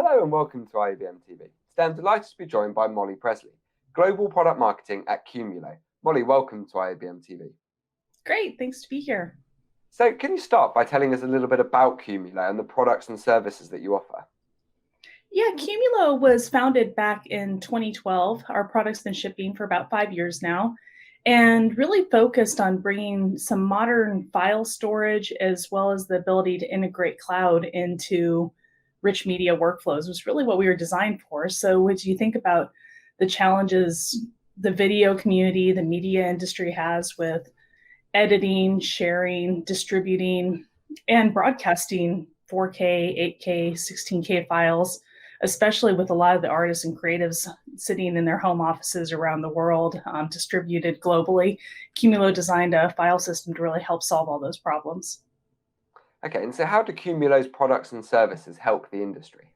Hello and welcome to IABM TV. Today I'm delighted to be joined by Molly Presley, Global Product Marketing at Qumulo. Molly, welcome to IABM TV. Great, thanks to be here. So can you start by telling us a little bit about Qumulo and the products and services that you offer? Yeah, Qumulo was founded back in 2012. Our product's been shipping for about 5 years now and really focused on bringing some modern file storage as well as the ability to integrate cloud into rich media workflows was really what we were designed for. So when you think about the challenges the video community, the media industry has with editing, sharing, distributing, and broadcasting 4K, 8K, 16K files, especially with a lot of the artists and creatives sitting in their home offices around the world, distributed globally. Qumulo designed a file system to really help solve all those problems. Okay, and so how do Qumulo's products and services help the industry?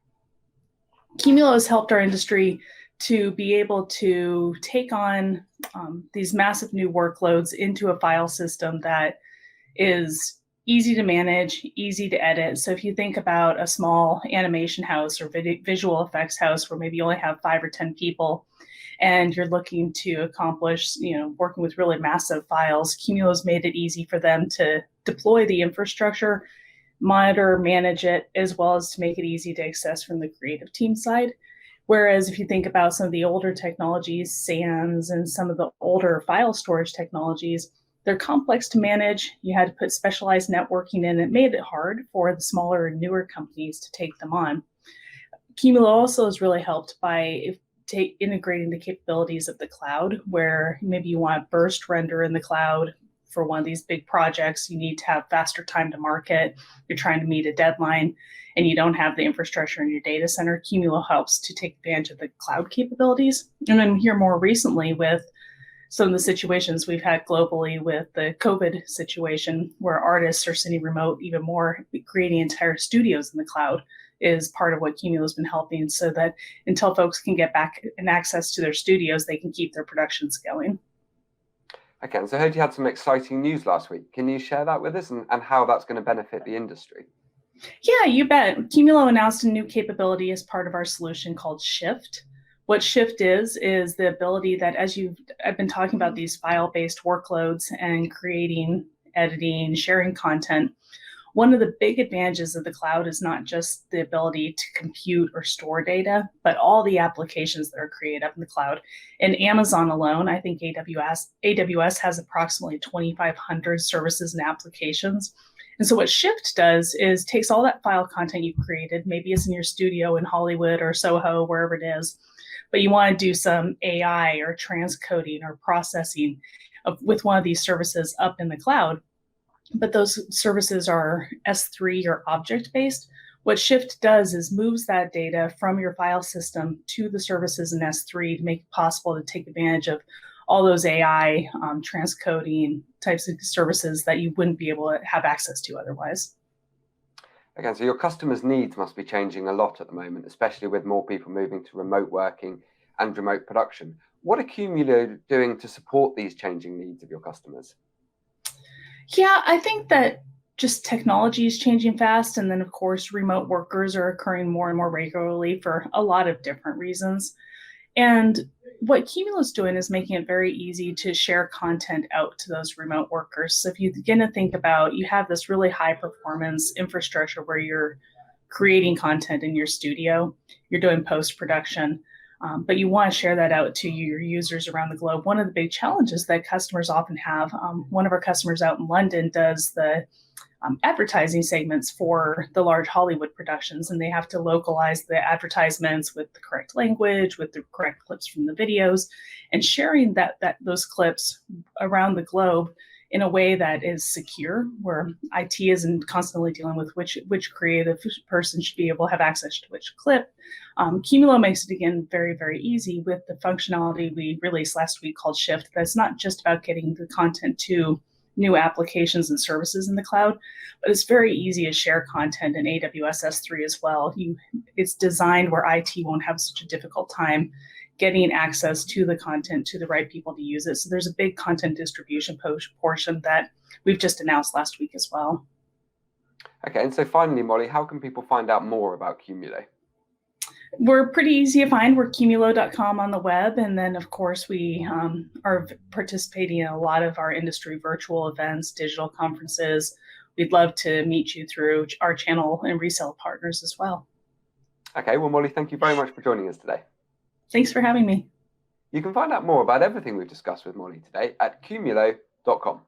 Qumulo has helped our industry to be able to take on these massive new workloads into a file system that is easy to manage, easy to edit. So if you think about a small animation house or visual effects house where maybe you only have 5 or 10 people and you're looking to accomplish, working with really massive files, Qumulo's made it easy for them to deploy the infrastructure, monitor, manage it, as well as to make it easy to access from the creative team side. Whereas if you think about some of the older technologies, SANs, and some of the older file storage technologies, they're complex to manage. You had to put specialized networking in. It made it hard for the smaller and newer companies to take them on. Qumulo also has really helped by integrating the capabilities of the cloud, where maybe you want burst render in the cloud for one of these big projects. You need to have faster time to market. You're trying to meet a deadline and you don't have the infrastructure in your data center. Qumulo helps to take advantage of the cloud capabilities. And then here more recently with some of the situations we've had globally with the COVID situation where artists are sitting remote, even more creating entire studios in the cloud is part of what Qumulo's been helping, so that until folks can get back and access to their studios, they can keep their productions going. Okay, and so I heard you had some exciting news last week. Can you share that with us and how that's going to benefit the industry? Yeah, you bet. Qumulo announced a new capability as part of our solution called Shift. What Shift is the ability that, I've been talking about these file-based workloads and creating, editing, sharing content. One of the big advantages of the cloud is not just the ability to compute or store data, but all the applications that are created up in the cloud. In Amazon alone, I think AWS has approximately 2,500 services and applications. And so what Shift does is takes all that file content you've created, maybe it's in your studio in Hollywood or Soho, wherever it is, but you want to do some AI or transcoding or processing with one of these services up in the cloud. But those services are S3 or object-based. What Shift does is moves that data from your file system to the services in S3 to make it possible to take advantage of all those AI transcoding types of services that you wouldn't be able to have access to otherwise. Okay, so your customers' needs must be changing a lot at the moment, especially with more people moving to remote working and remote production. What are Qumulo doing to support these changing needs of your customers? Yeah, I think that just technology is changing fast. And then, of course, remote workers are occurring more and more regularly for a lot of different reasons. And what Qumulo is doing is making it very easy to share content out to those remote workers. So if you begin to think about, you have this really high performance infrastructure where you're creating content in your studio, you're doing post-production, but you want to share that out to your users around the globe. One of the big challenges that customers often have, one of our customers out in London does the advertising segments for the large Hollywood productions, and they have to localize the advertisements with the correct language, with the correct clips from the videos, and sharing those clips around the globe in a way that is secure, where IT isn't constantly dealing with which creative person should be able to have access to which clip. Qumulo makes it, again, very, very easy with the functionality we released last week called Shift. That's not just about getting the content to new applications and services in the cloud, but it's very easy to share content in AWS S3 as well. It's designed where IT won't have such a difficult time getting access to the content to the right people to use it. So there's a big content distribution portion that we've just announced last week as well. Okay, and so finally, Molly, how can people find out more about Qumulo? We're pretty easy to find. We're Qumulo.com on the web. And then, of course, we are participating in a lot of our industry virtual events, digital conferences. We'd love to meet you through our channel and resale partners as well. Okay, well, Molly, thank you very much for joining us today. Thanks for having me. You can find out more about everything we've discussed with Molly today at Qumulo.com.